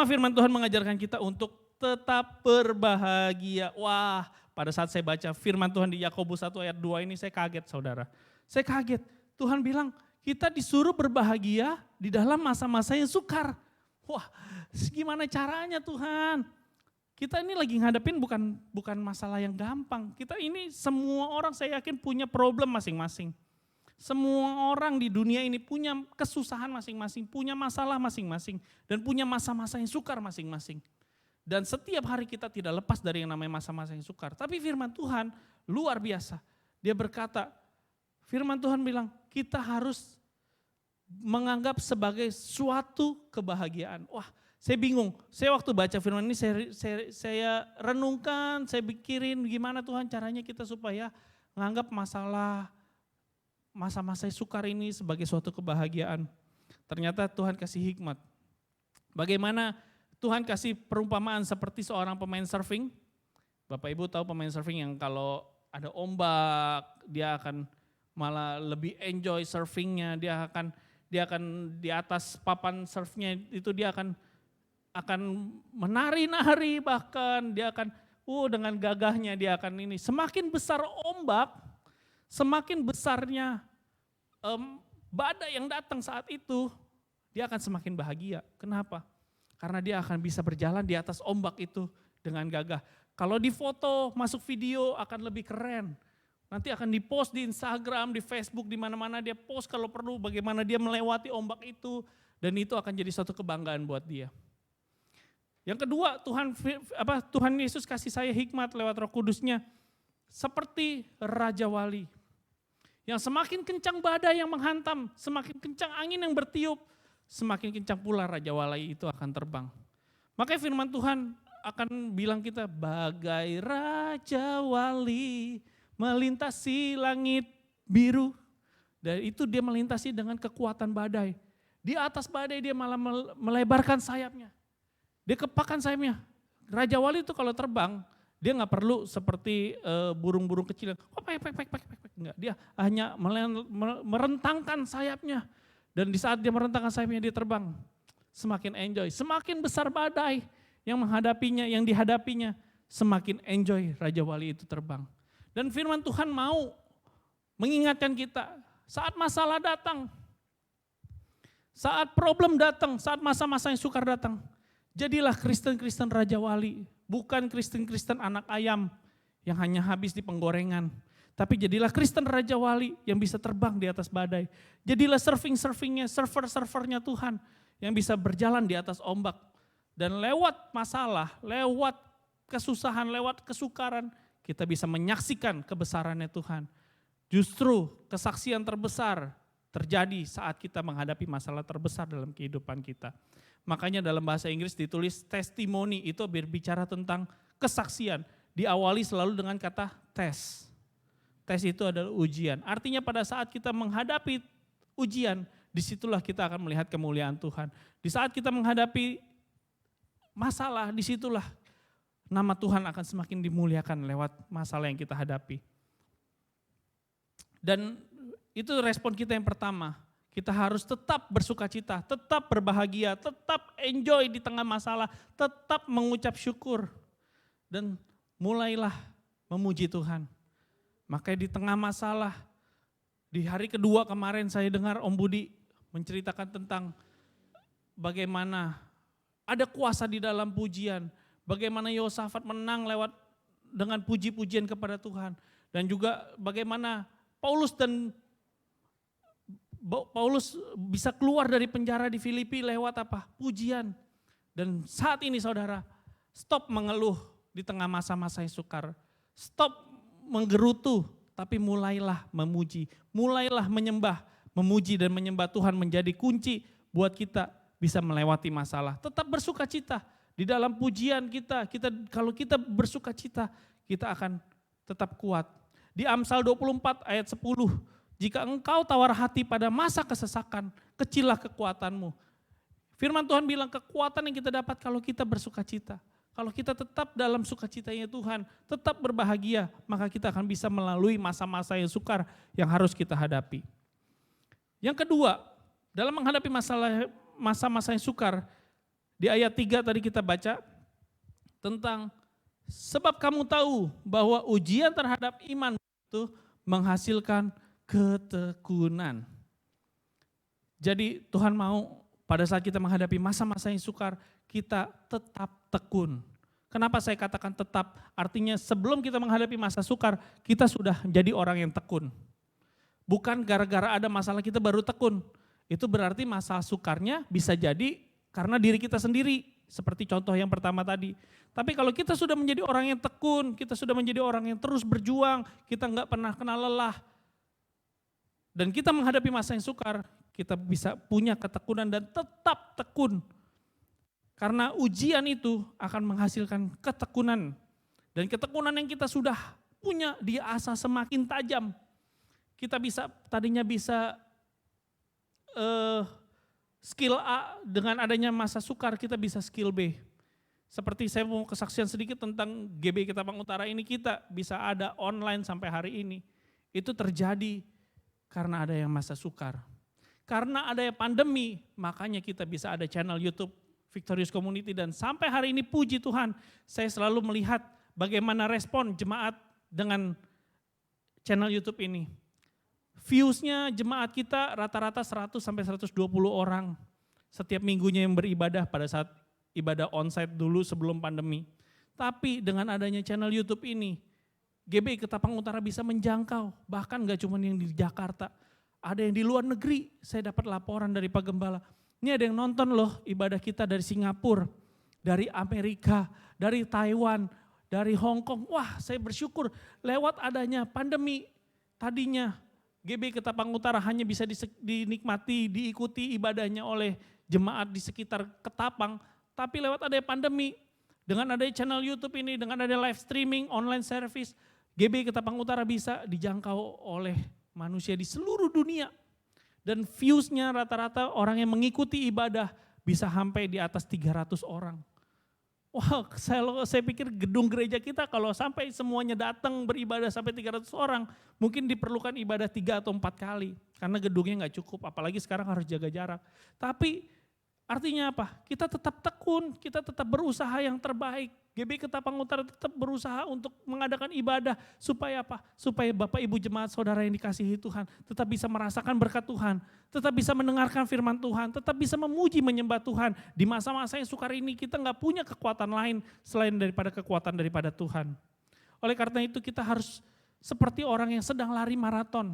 Speaker 3: firman Tuhan mengajarkan kita untuk tetap berbahagia. Wah, pada saat saya baca firman Tuhan di Yakobus 1 ayat 2 ini saya kaget saudara. Saya kaget, Tuhan bilang kita disuruh berbahagia di dalam masa-masa yang sukar. Wah, gimana caranya Tuhan? Kita ini lagi ngadepin bukan masalah yang gampang. Kita ini semua orang saya yakin punya problem masing-masing. Semua orang di dunia ini punya kesusahan masing-masing, punya masalah masing-masing, dan punya masa-masa yang sukar masing-masing. Dan setiap hari kita tidak lepas dari yang namanya masa-masa yang sukar. Tapi firman Tuhan luar biasa. Dia berkata, firman Tuhan bilang kita harus menganggap sebagai suatu kebahagiaan. Wah, saya bingung. Saya waktu baca firman ini saya renungkan, saya pikirin gimana Tuhan caranya kita supaya menganggap masa-masa sukar ini sebagai suatu kebahagiaan. Ternyata Tuhan kasih hikmat. Bagaimana Tuhan kasih perumpamaan seperti seorang pemain surfing. Bapak Ibu tahu pemain surfing yang kalau ada ombak, dia akan malah lebih enjoy surfingnya, dia akan di atas papan surfnya itu dia akan akan menari-nari, bahkan dia akan dengan gagahnya dia akan ini. Semakin besar ombak, semakin besarnya badai yang datang saat itu, dia akan semakin bahagia. Kenapa? Karena dia akan bisa berjalan di atas ombak itu dengan gagah. Kalau di foto, masuk video akan lebih keren. Nanti akan dipost di Instagram, di Facebook, di mana-mana dia post kalau perlu bagaimana dia melewati ombak itu. Dan itu akan jadi suatu kebanggaan buat dia. Yang kedua, Tuhan Yesus kasih saya hikmat lewat Roh Kudusnya. Seperti Raja Wali. Yang semakin kencang badai yang menghantam, semakin kencang angin yang bertiup, semakin kencang pula Raja Wali itu akan terbang. Makanya firman Tuhan akan bilang kita, bagai Raja Wali melintasi langit biru. Dan itu dia melintasi dengan kekuatan badai. Di atas badai dia malah melebarkan sayapnya. Dia kepakkan sayapnya. Raja Wali itu kalau terbang, dia nggak perlu seperti burung-burung kecil. Enggak, dia hanya merentangkan sayapnya. Dan di saat dia merentangkan sayapnya dia terbang. Semakin enjoy, semakin besar badai yang menghadapinya, yang dihadapinya, semakin enjoy Raja Wali itu terbang. Dan firman Tuhan mau mengingatkan kita saat masalah datang, saat problem datang, saat masa-masa yang sukar datang, jadilah Kristen-Kristen Raja Wali, bukan Kristen-Kristen anak ayam yang hanya habis di penggorengan. Tapi jadilah Kristen Raja Wali yang bisa terbang di atas badai. Jadilah surfingnya, servernya Tuhan yang bisa berjalan di atas ombak. Dan lewat masalah, lewat kesusahan, lewat kesukaran, kita bisa menyaksikan kebesarannya Tuhan. Justru kesaksian terbesar terjadi saat kita menghadapi masalah terbesar dalam kehidupan kita. Makanya dalam bahasa Inggris ditulis testimoni, itu berbicara tentang kesaksian. Diawali selalu dengan kata tes. Tes itu adalah ujian. Artinya pada saat kita menghadapi ujian, disitulah kita akan melihat kemuliaan Tuhan. Di saat kita menghadapi masalah, disitulah nama Tuhan akan semakin dimuliakan lewat masalah yang kita hadapi. Dan itu respon kita yang pertama. Kita harus tetap bersuka cita, tetap berbahagia, tetap enjoy di tengah masalah, tetap mengucap syukur. Dan mulailah memuji Tuhan. Makanya di tengah masalah, di hari kedua kemarin saya dengar Om Budi menceritakan tentang bagaimana ada kuasa di dalam pujian. Bagaimana Yosafat menang lewat dengan puji-pujian kepada Tuhan. Dan juga bagaimana Paulus bisa keluar dari penjara di Filipi lewat apa? Pujian. Dan saat ini saudara, stop mengeluh di tengah masa-masa yang sukar. Stop menggerutu, tapi mulailah memuji. Mulailah menyembah. Memuji dan menyembah Tuhan menjadi kunci buat kita bisa melewati masalah. Tetap bersuka cita. Di dalam pujian kita kalau kita bersuka cita, kita akan tetap kuat. Di Amsal 24 ayat 10, jika engkau tawar hati pada masa kesesakan, kecillah kekuatanmu. Firman Tuhan bilang kekuatan yang kita dapat kalau kita bersuka cita. Kalau kita tetap dalam sukacitanya Tuhan, tetap berbahagia, maka kita akan bisa melalui masa-masa yang sukar yang harus kita hadapi. Yang kedua, dalam menghadapi masa-masa yang sukar, di ayat 3 tadi kita baca tentang sebab kamu tahu bahwa ujian terhadap iman itu menghasilkan ketekunan. Jadi Tuhan mau pada saat kita menghadapi masa-masa yang sukar, kita tetap tekun. Kenapa saya katakan tetap? Artinya sebelum kita menghadapi masa sukar, kita sudah menjadi orang yang tekun. Bukan gara-gara ada masalah kita baru tekun. Itu berarti masa sukarnya bisa jadi karena diri kita sendiri, seperti contoh yang pertama tadi. Tapi kalau kita sudah menjadi orang yang tekun, kita sudah menjadi orang yang terus berjuang, kita nggak pernah kenal lelah, dan kita menghadapi masa yang sukar, kita bisa punya ketekunan dan tetap tekun. Karena ujian itu akan menghasilkan ketekunan. Dan ketekunan yang kita sudah punya diasah semakin tajam. Kita tadinya bisa skill A, dengan adanya masa sukar kita bisa skill B. Seperti saya mau kesaksian sedikit tentang GB Ketapang Utara ini, kita bisa ada online sampai hari ini. Itu terjadi karena ada yang masa sukar. Karena ada yang pandemi, makanya kita bisa ada channel YouTube Victorious Community, dan sampai hari ini puji Tuhan saya selalu melihat bagaimana respon jemaat dengan channel YouTube ini. Viewsnya jemaat kita rata-rata 100 sampai 120 orang setiap minggunya yang beribadah pada saat ibadah onsite dulu sebelum pandemi. Tapi dengan adanya channel YouTube ini, GBI Ketapang Utara bisa menjangkau, bahkan gak cuma yang di Jakarta, ada yang di luar negeri. Saya dapat laporan dari Pak Gembala, ini ada yang nonton loh ibadah kita dari Singapura, dari Amerika, dari Taiwan, dari Hong Kong. Wah, saya bersyukur lewat adanya pandemi tadinya GBI Ketapang Utara hanya bisa dinikmati, diikuti ibadahnya oleh jemaat di sekitar Ketapang, tapi lewat adanya pandemi, dengan adanya channel YouTube ini, dengan adanya live streaming, online service, GBI Ketapang Utara bisa dijangkau oleh manusia di seluruh dunia. Dan viewsnya rata-rata orang yang mengikuti ibadah bisa sampai di atas 300 orang. Wah, saya pikir gedung gereja kita kalau sampai semuanya datang beribadah sampai 300 orang, mungkin diperlukan ibadah 3 atau 4 kali. Karena gedungnya gak cukup, apalagi sekarang harus jaga jarak. Tapi artinya apa? Kita tetap tekun, kita tetap berusaha yang terbaik. GBI Ketapang Utara tetap berusaha untuk mengadakan ibadah supaya apa? Supaya Bapak Ibu jemaat saudara yang dikasihi Tuhan tetap bisa merasakan berkat Tuhan, tetap bisa mendengarkan firman Tuhan, tetap bisa memuji menyembah Tuhan. Di masa-masa yang sukar ini kita gak punya kekuatan lain selain daripada kekuatan daripada Tuhan. Oleh karena itu kita harus seperti orang yang sedang lari maraton,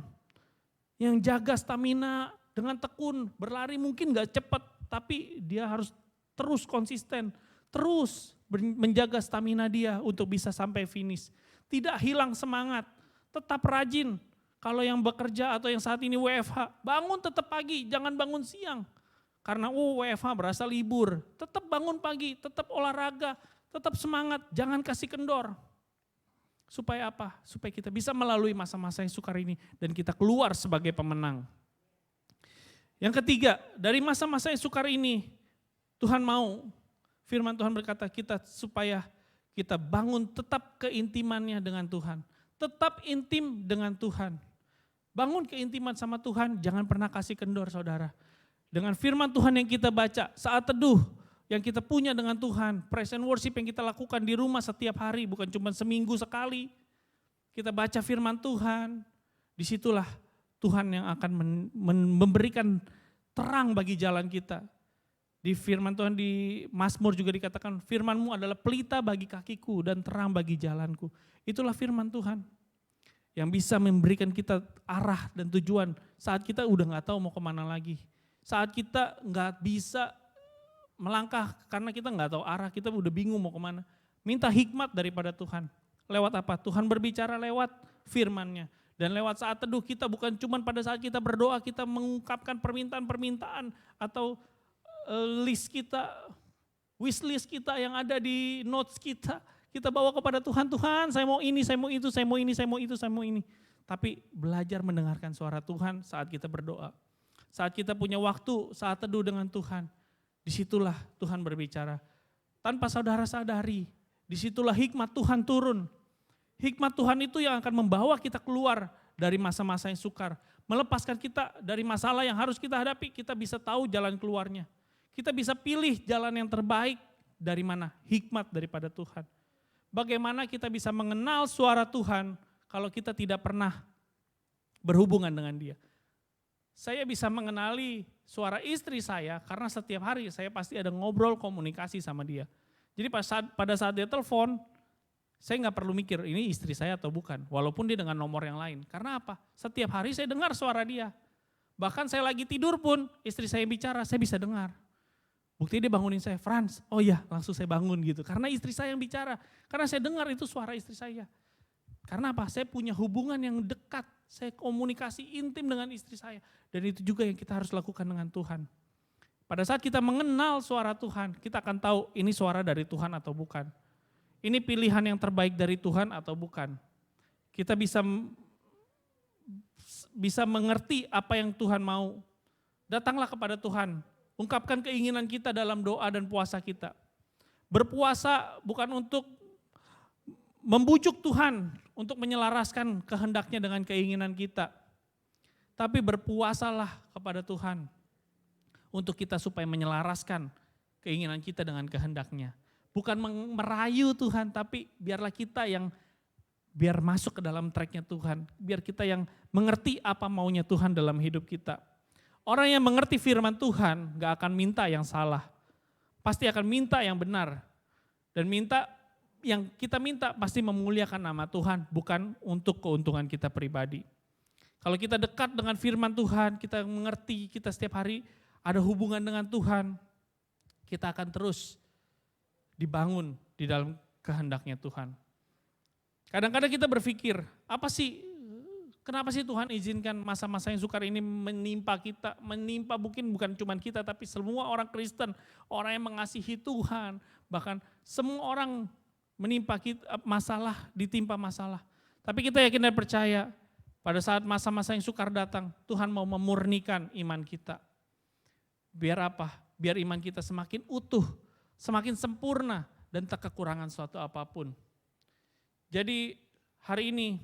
Speaker 3: yang jaga stamina dengan tekun, berlari mungkin gak cepat, tapi dia harus terus konsisten, terus menjaga stamina dia untuk bisa sampai finish. Tidak hilang semangat, tetap rajin. Kalau yang bekerja atau yang saat ini WFH, bangun tetap pagi, jangan bangun siang. Karena WFH berasa libur, tetap bangun pagi, tetap olahraga, tetap semangat, jangan kasih kendor. Supaya apa? Supaya kita bisa melalui masa-masa yang sukar ini dan kita keluar sebagai pemenang. Yang ketiga, dari masa-masa yang sukar ini, Tuhan mau, firman Tuhan berkata kita supaya kita bangun tetap keintimannya dengan Tuhan. Tetap intim dengan Tuhan. Bangun keintiman sama Tuhan, jangan pernah kasih kendor saudara. Dengan firman Tuhan yang kita baca, saat teduh yang kita punya dengan Tuhan, praise and worship yang kita lakukan di rumah setiap hari, bukan cuma seminggu sekali. Kita baca firman Tuhan, disitulah Tuhan yang akan memberikan terang bagi jalan kita. Di firman Tuhan di Mazmur juga dikatakan, firman-Mu adalah pelita bagi kakiku dan terang bagi jalanku. Itulah firman Tuhan yang bisa memberikan kita arah dan tujuan saat kita udah gak tahu mau kemana lagi. Saat kita gak bisa melangkah karena kita gak tahu arah, kita udah bingung mau kemana. Minta hikmat daripada Tuhan. Lewat apa? Tuhan berbicara lewat firman-Nya. Dan lewat saat teduh kita bukan cuma pada saat kita berdoa, kita mengungkapkan permintaan-permintaan atau list kita, wish list kita yang ada di notes kita. Kita bawa kepada Tuhan, Tuhan saya mau ini, saya mau itu, saya mau ini, saya mau itu, saya mau ini. Tapi belajar mendengarkan suara Tuhan saat kita berdoa. Saat kita punya waktu, saat teduh dengan Tuhan. Disitulah Tuhan berbicara. Tanpa saudara sadari, disitulah hikmat Tuhan turun. Hikmat Tuhan itu yang akan membawa kita keluar dari masa-masa yang sukar. Melepaskan kita dari masalah yang harus kita hadapi, kita bisa tahu jalan keluarnya. Kita bisa pilih jalan yang terbaik dari mana? Hikmat daripada Tuhan. Bagaimana kita bisa mengenal suara Tuhan kalau kita tidak pernah berhubungan dengan Dia? Saya bisa mengenali suara istri saya karena setiap hari saya pasti ada ngobrol komunikasi sama dia. Jadi pada saat dia telepon, saya nggak perlu mikir ini istri saya atau bukan, walaupun dia dengan nomor yang lain. Karena apa? Setiap hari saya dengar suara dia. Bahkan saya lagi tidur pun istri saya bicara, saya bisa dengar. Buktinya dia bangunin saya, Frans, oh iya langsung saya bangun gitu. Karena istri saya yang bicara, karena saya dengar itu suara istri saya. Karena apa? Saya punya hubungan yang dekat, saya komunikasi intim dengan istri saya. Dan itu juga yang kita harus lakukan dengan Tuhan. Pada saat kita mengenal suara Tuhan, kita akan tahu ini suara dari Tuhan atau bukan. Ini pilihan yang terbaik dari Tuhan atau bukan. Kita bisa mengerti apa yang Tuhan mau. Datanglah kepada Tuhan. Ungkapkan keinginan kita dalam doa dan puasa kita. Berpuasa bukan untuk membujuk Tuhan untuk menyelaraskan kehendaknya dengan keinginan kita. Tapi berpuasalah kepada Tuhan untuk kita supaya menyelaraskan keinginan kita dengan kehendak-Nya. Bukan merayu Tuhan, tapi biarlah kita yang biar masuk ke dalam track-Nya Tuhan. Biar kita yang mengerti apa maunya Tuhan dalam hidup kita. Orang yang mengerti firman Tuhan gak akan minta yang salah. Pasti akan minta yang benar. Dan yang kita minta pasti memuliakan nama Tuhan, bukan untuk keuntungan kita pribadi. Kalau kita dekat dengan firman Tuhan, kita mengerti, kita setiap hari ada hubungan dengan Tuhan, kita akan terus dibangun di dalam kehendak-Nya Tuhan. Kadang-kadang kita berpikir, kenapa sih Tuhan izinkan masa-masa yang sukar ini menimpa kita, menimpa bukan cuma kita, tapi semua orang Kristen, orang yang mengasihi Tuhan, bahkan semua orang menimpa kita, ditimpa masalah. Tapi kita yakin dan percaya, pada saat masa-masa yang sukar datang, Tuhan mau memurnikan iman kita. Biar apa? Biar iman kita semakin utuh, semakin sempurna, dan tak kekurangan suatu apapun. Jadi hari ini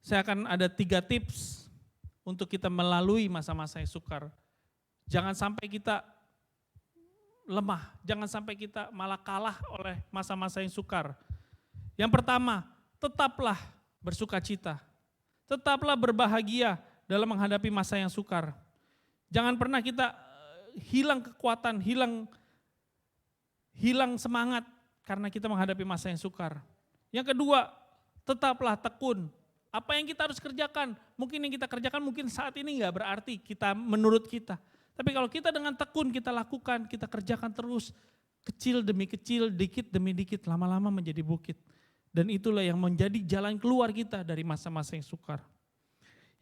Speaker 3: saya akan ada 3 tips untuk kita melalui masa-masa yang sukar. Jangan sampai kita lemah, jangan sampai kita malah kalah oleh masa-masa yang sukar. Yang pertama, tetaplah bersukacita. Tetaplah berbahagia dalam menghadapi masa yang sukar. Jangan pernah kita hilang kekuatan, hilang semangat karena kita menghadapi masa yang sukar. Yang kedua, tetaplah tekun. Apa yang kita harus kerjakan, mungkin yang kita kerjakan mungkin saat ini gak berarti menurut kita. Tapi kalau kita dengan tekun kita lakukan, kita kerjakan terus, kecil demi kecil, dikit demi dikit, lama-lama menjadi bukit. Dan itulah yang menjadi jalan keluar kita dari masa-masa yang sukar.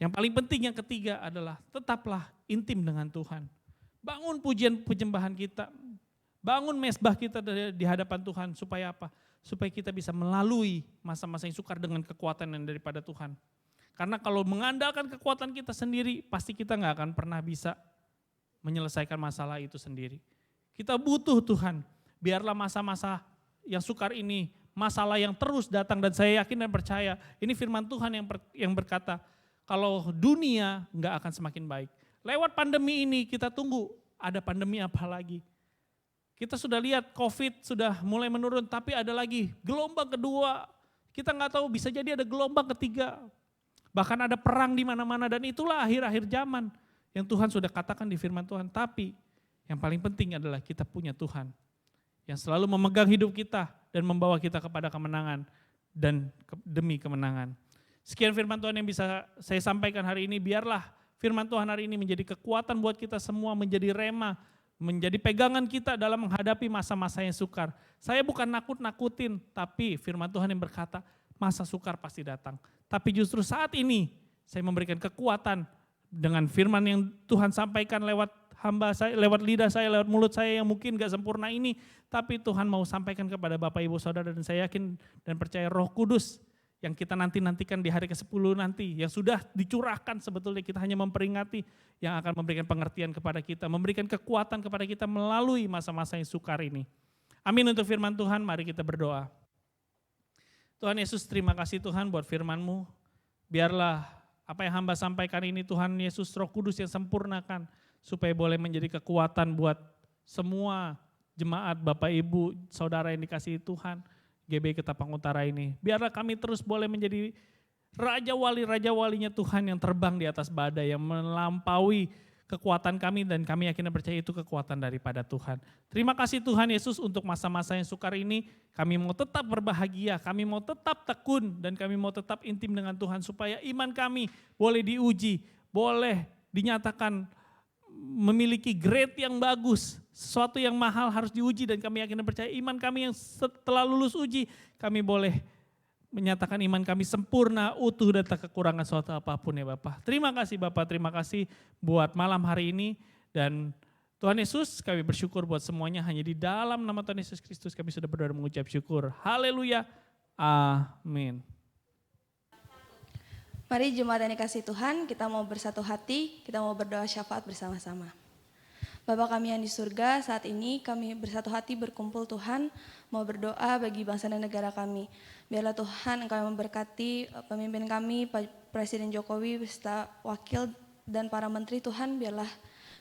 Speaker 3: Yang paling penting yang ketiga adalah tetaplah intim dengan Tuhan. Bangun pujian penyembahan kita, bangun mesbah kita di hadapan Tuhan, supaya apa? Supaya kita bisa melalui masa-masa yang sukar dengan kekuatan yang daripada Tuhan. Karena kalau mengandalkan kekuatan kita sendiri, pasti kita gak akan pernah bisa menyelesaikan masalah itu sendiri. Kita butuh Tuhan, biarlah masa-masa yang sukar ini, masalah yang terus datang, dan saya yakin dan percaya, ini firman Tuhan yang berkata, kalau dunia gak akan semakin baik. Lewat pandemi ini kita tunggu, ada pandemi apa lagi. Kita sudah lihat COVID sudah mulai menurun, tapi ada lagi gelombang kedua. Kita nggak tahu, bisa jadi ada gelombang ketiga. Bahkan ada perang di mana-mana, dan itulah akhir-akhir zaman yang Tuhan sudah katakan di firman Tuhan. Tapi yang paling penting adalah kita punya Tuhan yang selalu memegang hidup kita dan membawa kita kepada kemenangan dan demi kemenangan. Sekian firman Tuhan yang bisa saya sampaikan hari ini. Biarlah firman Tuhan hari ini menjadi kekuatan buat kita semua, menjadi rema, menjadi pegangan kita dalam menghadapi masa-masa yang sukar. Saya bukan nakut-nakutin, tapi firman Tuhan yang berkata, masa sukar pasti datang. Tapi justru saat ini, saya memberikan kekuatan dengan firman yang Tuhan sampaikan lewat hamba saya, lewat lidah saya, lewat mulut saya yang mungkin gak sempurna ini, tapi Tuhan mau sampaikan kepada Bapak Ibu Saudara, dan saya yakin dan percaya Roh Kudus yang kita nantikan di hari ke-10 nanti, yang sudah dicurahkan sebetulnya, kita hanya memperingati, yang akan memberikan pengertian kepada kita, memberikan kekuatan kepada kita melalui masa-masa yang sukar ini. Amin untuk firman Tuhan, mari kita berdoa. Tuhan Yesus, terima kasih Tuhan buat firman-Mu. Biarlah apa yang hamba sampaikan ini Tuhan Yesus Roh Kudus yang sempurnakan, supaya boleh menjadi kekuatan buat semua jemaat, Bapak Ibu, Saudara yang dikasihi Tuhan, GBI Ketapang Utara ini. Biarlah kami terus boleh menjadi raja walinya Tuhan yang terbang di atas badai, yang melampaui kekuatan kami, dan kami yakin dan percaya itu kekuatan daripada Tuhan. Terima kasih Tuhan Yesus untuk masa-masa yang sukar ini. Kami mau tetap berbahagia, kami mau tetap tekun, dan kami mau tetap intim dengan Tuhan, supaya iman kami boleh diuji, boleh dinyatakan memiliki grade yang bagus, sesuatu yang mahal harus diuji, dan kami yakin dan percaya iman kami yang setelah lulus uji, kami boleh menyatakan iman kami sempurna, utuh, dan tak kekurangan suatu apapun ya Bapak. Terima kasih Bapak, terima kasih buat malam hari ini, dan Tuhan Yesus kami bersyukur buat semuanya, hanya di dalam nama Tuhan Yesus Kristus kami sudah berdoa dan mengucap syukur. Haleluya, amin.
Speaker 4: Mari jemaat yang dikasihi Tuhan, kita mau bersatu hati, kita mau berdoa syafaat bersama-sama. Bapa kami yang di surga, saat ini kami bersatu hati berkumpul Tuhan, mau berdoa bagi bangsa dan negara kami. Biarlah Tuhan Engkau yang memberkati pemimpin kami, Presiden Jokowi, beserta wakil dan para menteri Tuhan, biarlah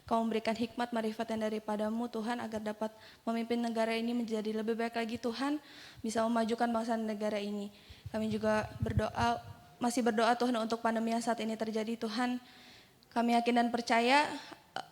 Speaker 4: Kau memberikan hikmat marifat yang daripadamu Tuhan, agar dapat memimpin negara ini menjadi lebih baik lagi Tuhan, bisa memajukan bangsa dan negara ini. Kami juga masih berdoa Tuhan untuk pandemi yang saat ini terjadi Tuhan. Kami yakin dan percaya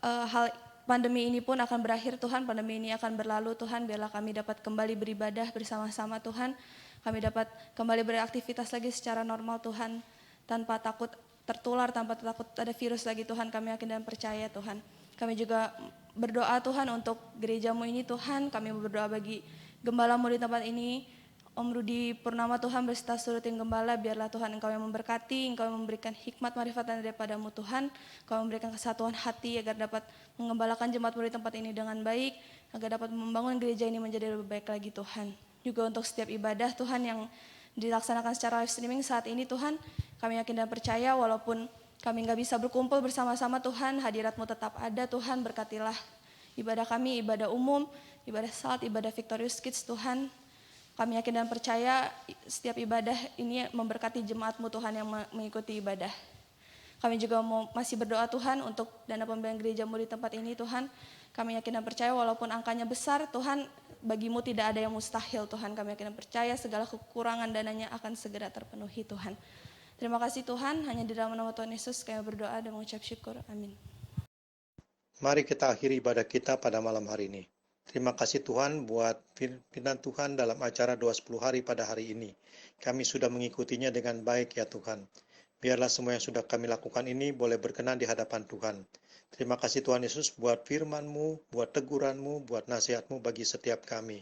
Speaker 4: hal pandemi ini pun akan berakhir Tuhan, pandemi ini akan berlalu Tuhan, biarlah kami dapat kembali beribadah bersama-sama Tuhan. Kami dapat kembali beraktivitas lagi secara normal Tuhan, tanpa takut tertular, tanpa takut ada virus lagi Tuhan. Kami yakin dan percaya Tuhan. Kami juga berdoa Tuhan untuk gerejamu ini Tuhan. Kami berdoa bagi gembalamu di tempat ini, Om Rudi Purnama Tuhan, berserta seluruh tim gembala. Biarlah Tuhan Engkau yang memberkati, Engkau yang memberikan hikmat marifat daripadamu Tuhan. Engkau memberikan kesatuan hati agar dapat mengembalakan jemaatmu di tempat ini dengan baik, agar dapat membangun gereja ini menjadi lebih baik lagi Tuhan. Juga untuk setiap ibadah Tuhan yang dilaksanakan secara live streaming saat ini Tuhan, kami yakin dan percaya walaupun kami nggak bisa berkumpul bersama-sama Tuhan, hadirat-Mu tetap ada Tuhan. Berkatilah ibadah kami, ibadah umum, ibadah salat, ibadah Victorious Kids Tuhan. Kami yakin dan percaya setiap ibadah ini memberkati jemaat-Mu Tuhan yang mengikuti ibadah. Kami juga masih berdoa Tuhan untuk dana pembelian gereja-Mu di tempat ini Tuhan. Kami yakin dan percaya walaupun angkanya besar Tuhan, bagi-Mu tidak ada yang mustahil Tuhan. Kami yakin dan percaya segala kekurangan dananya akan segera terpenuhi Tuhan. Terima kasih Tuhan, hanya di dalam nama Tuhan Yesus kami berdoa dan mengucap syukur. Amin.
Speaker 5: Mari kita akhiri ibadah kita pada malam hari ini. Terima kasih Tuhan buat firman Tuhan dalam acara doa 10 hari pada hari ini. Kami sudah mengikutinya dengan baik ya Tuhan. Biarlah semua yang sudah kami lakukan ini boleh berkenan di hadapan Tuhan. Terima kasih Tuhan Yesus buat firman-Mu, buat teguran-Mu, buat nasihat-Mu bagi setiap kami.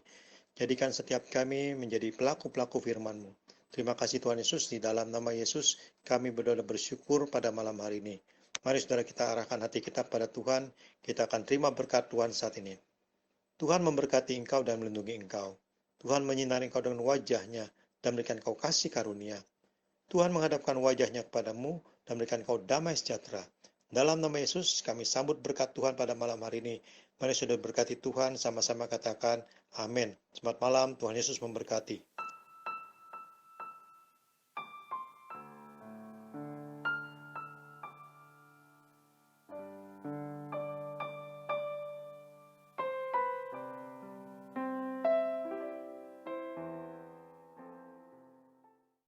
Speaker 5: Jadikan setiap kami menjadi pelaku-pelaku firman-Mu. Terima kasih Tuhan Yesus, di dalam nama Yesus kami berdoa bersyukur pada malam hari ini. Mari saudara kita arahkan hati kita pada Tuhan, kita akan terima berkat Tuhan saat ini. Tuhan memberkati engkau dan melindungi engkau. Tuhan menyinari engkau dengan wajah-Nya dan memberikan engkau kasih karunia. Tuhan menghadapkan wajah-Nya kepadamu dan memberikan engkau damai sejahtera. Dalam nama Yesus kami sambut berkat Tuhan pada malam hari ini. Mari saudara berkati Tuhan, sama-sama katakan amin. Selamat malam, Tuhan Yesus memberkati.